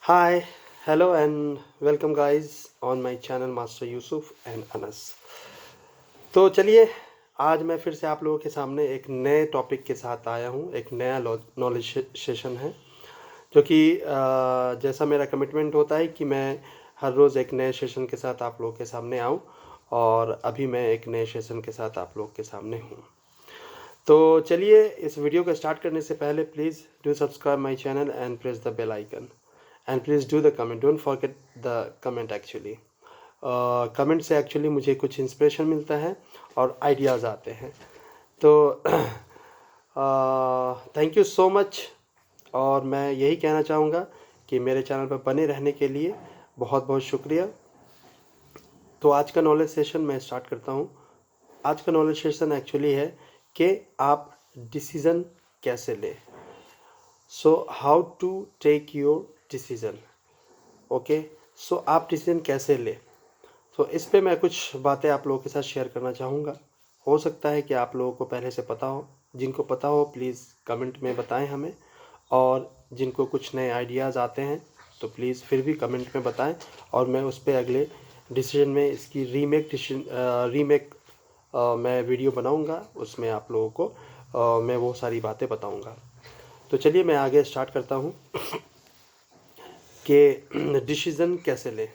Hi, hello, and welcome, guys, on my channel Master Yusuf and Anas। तो चलिए, आज मैं फिर से आप लोगों के सामने एक नए टॉपिक के साथ आया हूँ। एक नया नॉलेज सेशन है जो कि जैसा मेरा कमिटमेंट होता है कि मैं हर रोज़ एक नए सेशन के साथ आप लोगों के सामने आऊँ, और अभी मैं एक नए सेशन के साथ आप लोगों के सामने हूँ। तो चलिए, इस वीडियो को स्टार्ट करने से पहले please do subscribe my channel and press the bell icon and please do the comment, don't forget the comment. Actually comment से एक्चुअली मुझे कुछ इंस्पिरेशन मिलता है और आइडियाज़ आते हैं। तो थैंक यू सो मच। और मैं यही कहना चाहूँगा कि मेरे चैनल पर बने रहने के लिए बहुत बहुत शुक्रिया। तो आज का नॉलेज सेशन मैं स्टार्ट करता हूँ। आज का नॉलेज सेशन एक्चुअली है कि आप डिसीज़न कैसे लें। So how to take your decision. Okay, so आप डिसीज़न कैसे लें, तो इस पे मैं कुछ बातें आप लोगों के साथ शेयर करना चाहूँगा। हो सकता है कि आप लोगों को पहले से पता हो। जिनको पता हो प्लीज़ कमेंट में बताएं हमें, और जिनको कुछ नए आइडियाज़ आते हैं तो प्लीज़ फिर भी कमेंट में बताएं, और मैं उस पर अगले डिसीजन में इसकी रीमेक मैं वीडियो बनाऊंगा। उसमें आप लोगों को मैं वो सारी बातें बताऊंगा। तो चलिए, मैं आगे स्टार्ट करता हूँ कि डिसीज़न कैसे लें।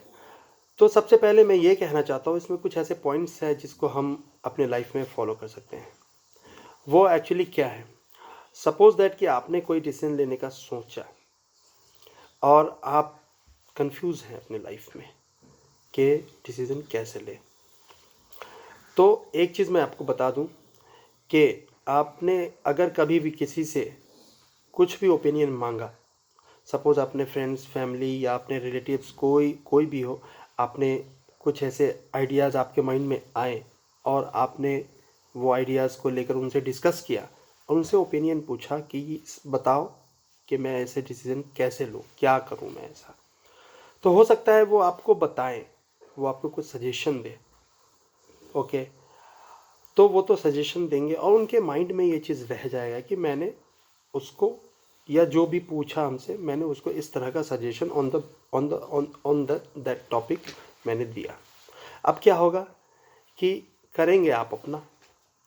तो सबसे पहले मैं ये कहना चाहता हूँ, इसमें कुछ ऐसे पॉइंट्स हैं जिसको हम अपने लाइफ में फॉलो कर सकते हैं। वो एक्चुअली क्या है? सपोज दैट कि आपने कोई डिसीजन लेने का सोचा और आप कंफ्यूज हैं अपने लाइफ में कि डिसीजन कैसे लें। तो एक चीज़ मैं आपको बता दूं कि आपने अगर कभी भी किसी से कुछ भी ओपिनियन मांगा, सपोज़ अपने फ्रेंड्स, फैमिली या अपने रिलेटिव्स, कोई भी हो, आपने कुछ ऐसे आइडियाज़ आपके माइंड में आए और आपने वो आइडियाज़ को लेकर उनसे डिस्कस किया, उनसे ओपिनियन पूछा कि बताओ कि मैं ऐसे डिसीज़न कैसे लूँ, क्या करूँ मैं ऐसा। तो हो सकता है वो आपको बताएं, वो आपको कुछ सजेशन दे। ओके, तो वो तो सजेशन देंगे और उनके माइंड में ये चीज़ रह जाएगा कि मैंने उसको, या जो भी पूछा हमसे, मैंने उसको इस तरह का suggestion on the that topic मैंने दिया। अब क्या होगा कि करेंगे आप अपना,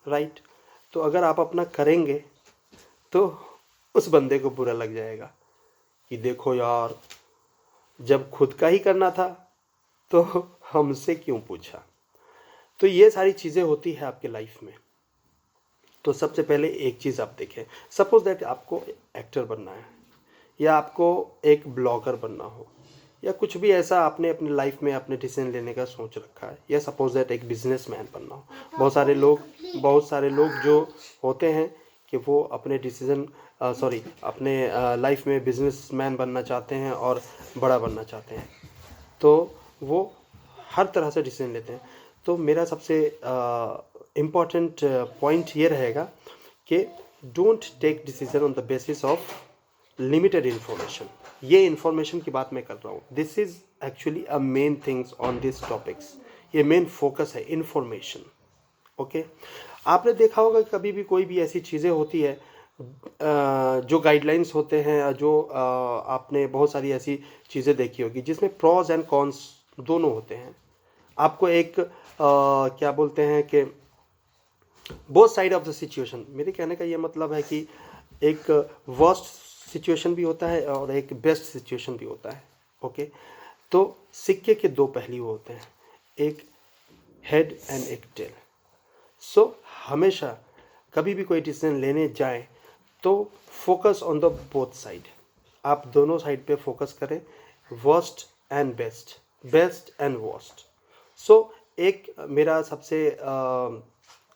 राइट। तो अगर आप अपना करेंगे तो उस बंदे को बुरा लग जाएगा कि देखो यार, जब खुद का ही करना था तो हमसे क्यों पूछा। तो ये सारी चीज़ें होती है आपके लाइफ में। तो सबसे पहले एक चीज़ आप देखें, सपोज दैट आपको एक्टर बनना है, या आपको एक ब्लॉगर बनना हो, या कुछ भी ऐसा आपने अपने लाइफ में अपने डिसीजन लेने का सोच रखा है, या सपोज दैट एक बिजनेसमैन बनना हो। बहुत सारे लोग जो होते हैं कि वो अपने डिसीजन सॉरी अपने लाइफ में बिजनेसमैन बनना चाहते हैं और बड़ा बनना चाहते हैं, तो वो हर तरह से डिसीजन लेते हैं। तो मेरा सबसे इम्पॉर्टेंट पॉइंट ये रहेगा कि don't take decision on the basis of limited information. ये इन्फॉर्मेशन की बात मैं कर रहा हूँ। This is actually a main things on this topics. ये मेन फोकस है, इन्फॉर्मेशन। ओके, आपने देखा होगा कि कभी भी कोई भी ऐसी चीज़ें होती है, जो गाइडलाइंस होते हैं, जो आपने बहुत सारी ऐसी चीज़ें देखी होगी जिसमें प्रॉज एंड कॉन्स दोनों होते हैं। आपको एक क्या बोलते हैं कि both side of the situation, मेरे कहने का ये मतलब है कि एक वर्स्ट सिचुएशन भी होता है और एक बेस्ट सिचुएशन भी होता है। ओके, तो सिक्के के दो पहलू होते हैं, एक हेड एंड एक टेल। सो हमेशा कभी भी कोई डिसीजन लेने जाए तो focus on the both side. आप दोनों साइड पे फोकस करें, worst and best, best and worst. So एक मेरा सबसे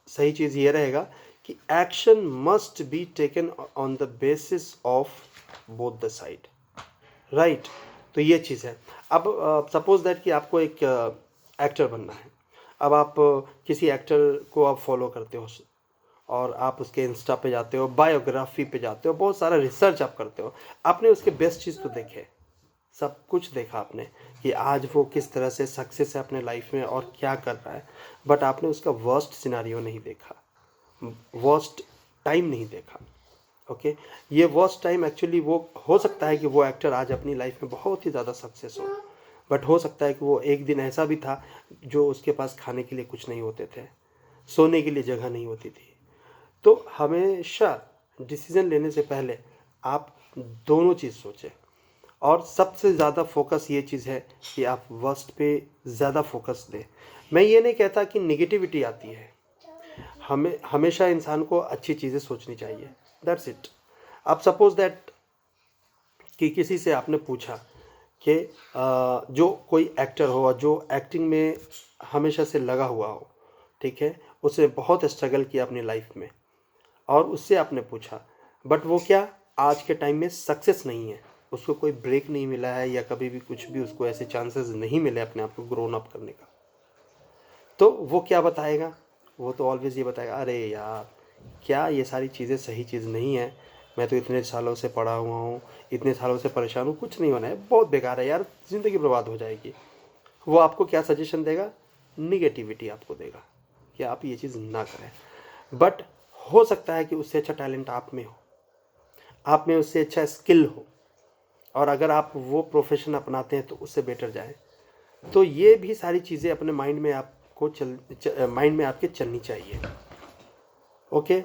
सही चीज़ ये रहेगा कि action must be taken on the basis of both the side, right. तो ये चीज़ है। अब सपोज दैट कि आपको एक एक्टर बनना है। अब आप किसी एक्टर को आप फॉलो करते हो और आप उसके इंस्टा पे जाते हो, बायोग्राफी पे जाते हो, बहुत सारा रिसर्च आप करते हो। आपने उसके बेस्ट चीज़ तो देखे, सब कुछ देखा आपने कि आज वो किस तरह से सक्सेस है अपने लाइफ में और क्या कर रहा है, बट आपने उसका वर्स्ट सिनारियो नहीं देखा, वर्स्ट टाइम नहीं देखा। ओके, ये वर्स्ट टाइम एक्चुअली वो हो सकता है कि वो एक्टर आज अपनी लाइफ में बहुत ही ज़्यादा सक्सेस हो, बट हो सकता है कि वो एक दिन ऐसा भी था जो उसके पास खाने के लिए कुछ नहीं होते थे, सोने के लिए जगह नहीं होती थी। तो हमेशा डिसीज़न लेने से पहले आप दोनों चीज़ सोचें, और सबसे ज़्यादा फोकस ये चीज़ है कि आप वर्स्ट पे ज़्यादा फोकस दें। मैं ये नहीं कहता कि नेगेटिविटी आती है, हमें हमेशा इंसान को अच्छी चीज़ें सोचनी चाहिए, दैट्स इट। अब सपोज दैट कि किसी से आपने पूछा कि जो कोई एक्टर हो जो एक्टिंग में हमेशा से लगा हुआ हो, ठीक है, उसने बहुत स्ट्रगल किया अपनी लाइफ में, और उससे आपने पूछा, बट वो क्या आज के टाइम में सक्सेस नहीं है, उसको कोई ब्रेक नहीं मिला है, या कभी भी कुछ भी उसको ऐसे चांसेस नहीं मिले अपने आप को ग्रोन अप करने का, तो वो क्या बताएगा? वो तो ऑलवेज ये बताएगा, अरे यार क्या ये सारी चीज़ें सही चीज़ नहीं है, मैं तो इतने सालों से पढ़ा हुआ हूँ, इतने सालों से परेशान हूँ, कुछ नहीं होना है, बहुत बेकार है यार, ज़िंदगी बर्बाद हो जाएगी। वो आपको क्या सजेशन देगा? निगेटिविटी आपको देगा कि आप ये चीज़ ना करें। बट हो सकता है कि उससे अच्छा टैलेंट आप में हो, आप में उससे अच्छा स्किल हो, और अगर आप वो प्रोफेशन अपनाते हैं तो उससे बेटर जाए। तो ये भी सारी चीज़ें अपने माइंड में आपको माइंड में आपके चलनी चाहिए। ओके,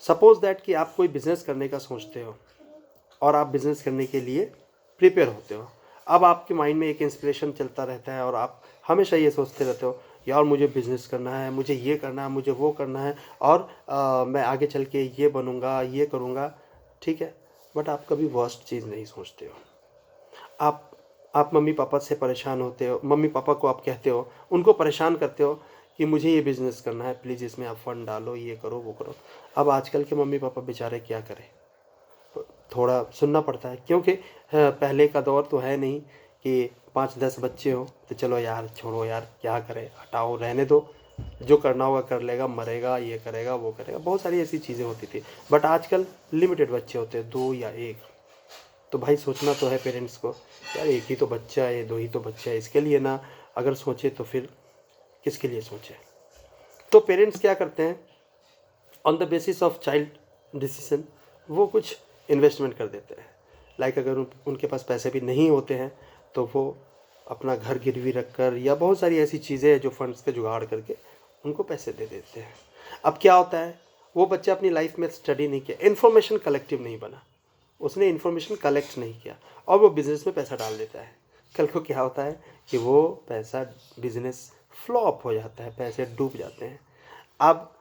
सपोज दैट कि आप कोई बिज़नेस करने का सोचते हो, और आप बिज़नेस करने के लिए प्रिपेयर होते हो। अब आपके माइंड में एक इंस्पिरेशन चलता रहता है, और आप हमेशा ये सोचते रहते हो, यार मुझे बिज़नेस करना है, मुझे ये करना है, मुझे वो करना है, और मैं आगे चल के ये बनूंगा, ये करूँगा, ठीक है। बट आप कभी वर्स्ट चीज़ नहीं सोचते हो। आप मम्मी पापा से परेशान होते हो, मम्मी पापा को आप कहते हो, उनको परेशान करते हो कि मुझे ये बिज़नेस करना है, प्लीज़ इसमें आप फ़ंड डालो, ये करो वो करो। अब आजकल के मम्मी पापा बेचारे क्या करें, थोड़ा सुनना पड़ता है, क्योंकि पहले का दौर तो है नहीं कि 5-10 बच्चे हो तो चलो यार छोड़ो यार क्या करें, हटाओ रहने दो, जो करना होगा कर लेगा, मरेगा, ये करेगा वो करेगा, बहुत सारी ऐसी चीज़ें होती थी। बट आजकल लिमिटेड बच्चे होते हैं, 2 या 1। तो भाई सोचना तो है पेरेंट्स को, यार एक ही तो बच्चा है, 2 ही तो बच्चा है, इसके लिए ना अगर सोचे तो फिर किसके लिए सोचे। तो पेरेंट्स क्या करते हैं, on the basis of child decision वो कुछ इन्वेस्टमेंट कर देते हैं। लाइक अगर उनके पास पैसे भी नहीं होते हैं तो वो अपना घर गिरवी रख कर, या बहुत सारी ऐसी चीज़ें हैं जो फंड्स का जुगाड़ करके उनको पैसे दे देते हैं। अब क्या होता है, वो बच्चा अपनी लाइफ में स्टडी नहीं किया, इन्फॉर्मेशन कलेक्टिव नहीं बना, उसने इन्फॉर्मेशन कलेक्ट नहीं किया, और वो बिज़नेस में पैसा डाल देता है। कल को क्या होता है कि वो पैसा बिज़नेस फ्लॉप हो जाता है, पैसे डूब जाते हैं। अब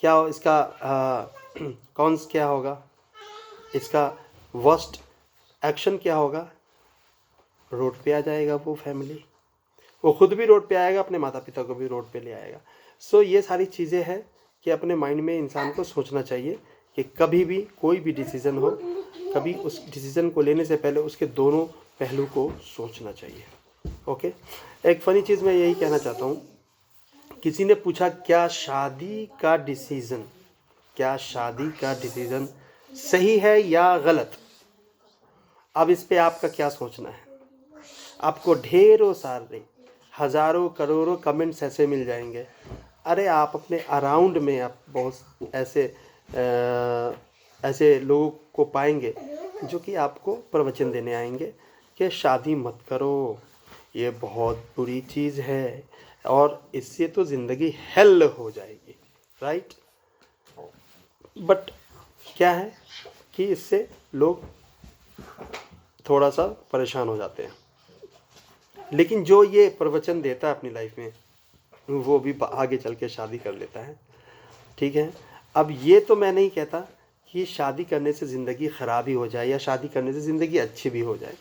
क्या हो इसका कॉन्स क्या होगा, इसका वर्स्ट एक्शन क्या होगा? रोड पे आ जाएगा वो फैमिली, वो खुद भी रोड पे आएगा, अपने माता पिता को भी रोड पे ले आएगा। सो ये सारी चीज़ें हैं कि अपने माइंड में इंसान को सोचना चाहिए कि कभी भी कोई भी डिसीज़न हो, कभी उस डिसीज़न को लेने से पहले उसके दोनों पहलू को सोचना चाहिए। ओके, एक फ़नी चीज़ मैं यही कहना चाहता हूँ, किसी ने पूछा क्या शादी का डिसीज़न सही है या गलत? अब इस पे आपका क्या सोचना है? आपको ढेरों सारे हज़ारों करोड़ों कमेंट्स ऐसे मिल जाएंगे। अरे आप अपने अराउंड में आप बहुत ऐसे लोगों को पाएंगे जो कि आपको प्रवचन देने आएंगे कि शादी मत करो, ये बहुत बुरी चीज़ है, और इससे तो ज़िंदगी हेल हो जाएगी, राइट। बट क्या है कि इससे लोग थोड़ा सा परेशान हो जाते हैं, लेकिन जो ये प्रवचन देता है अपनी लाइफ में वो भी आगे चल के शादी कर लेता है, ठीक है। अब ये तो मैं नहीं कहता कि शादी करने से ज़िंदगी ख़राब ही हो जाए या शादी करने से ज़िंदगी अच्छी भी हो जाए।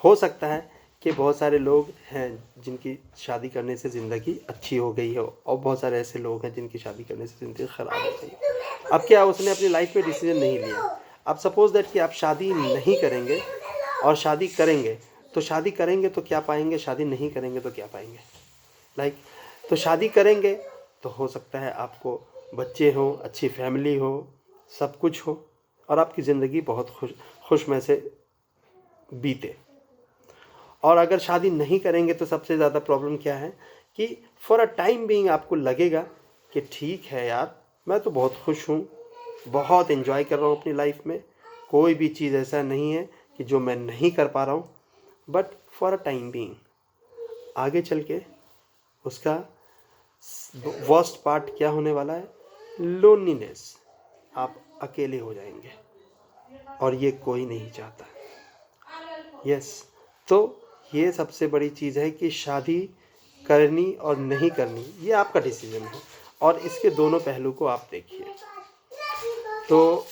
हो सकता है कि बहुत सारे लोग हैं जिनकी शादी करने से ज़िंदगी अच्छी हो गई हो, और बहुत सारे ऐसे लोग हैं जिनकी शादी करने से ज़िंदगी ख़राब हो गई। अब क्या उसने अपनी लाइफ में डिसीजन नहीं लिया। अब सपोज़ दैट कि आप शादी नहीं करेंगे और शादी करेंगे, तो शादी करेंगे तो क्या पाएंगे, शादी नहीं करेंगे तो क्या पाएंगे। लाइक तो शादी करेंगे तो हो सकता है आपको बच्चे हो, अच्छी फैमिली हो, सब कुछ हो, और आपकी ज़िंदगी बहुत खुशमय से बीते। और अगर शादी नहीं करेंगे तो सबसे ज़्यादा प्रॉब्लम क्या है कि फॉर अ टाइम बीइंग आपको लगेगा कि ठीक है यार मैं तो बहुत खुश हूँ, बहुत एंजॉय कर रहा हूँ अपनी लाइफ में। कोई भी चीज़ ऐसा नहीं है कि जो मैं नहीं कर पा रहा हूँ, but for a time being आगे चल के उसका वर्स्ट पार्ट क्या होने वाला है, लोनलीनेस। आप अकेले हो जाएंगे और ये कोई नहीं चाहता। यस, तो ये सबसे बड़ी चीज़ है कि शादी करनी और नहीं करनी ये आपका डिसीजन है, और इसके दोनों पहलू को आप देखिए। तो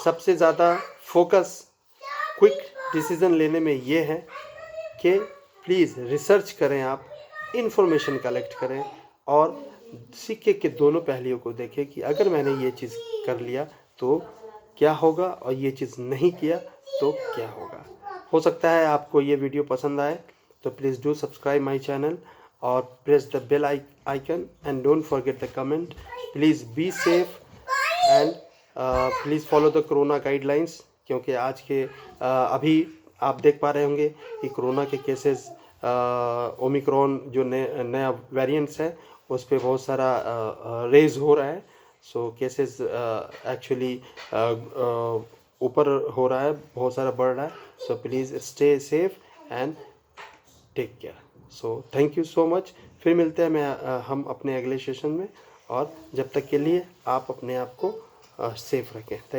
सबसे ज़्यादा फोकस क्विक डिसीज़न लेने में ये है कि प्लीज़ रिसर्च करें, आप इन्फॉर्मेशन कलेक्ट करें और सिक्के के दोनों पहलुओं को देखें कि अगर मैंने ये चीज़ कर लिया तो क्या होगा और ये चीज़ नहीं किया तो क्या होगा। हो सकता है आपको ये वीडियो पसंद आए, तो please do subscribe my channel और press the bell icon and don't forget the comment. Please be safe and please follow the corona guidelines, क्योंकि आज के अभी आप देख पा रहे होंगे कि कोरोना के केसेस ओमिक्रॉन जो नया वेरिएंट्स है उस पर बहुत सारा रेज हो रहा है। सो केसेस एक्चुअली ऊपर हो रहा है, बहुत सारा बढ़ रहा है। So please stay safe and take care. So thank you so much. फिर मिलते हैं हम अपने अगले सेशन में, और जब तक के लिए आप अपने आप को सेफ रखें। थैंक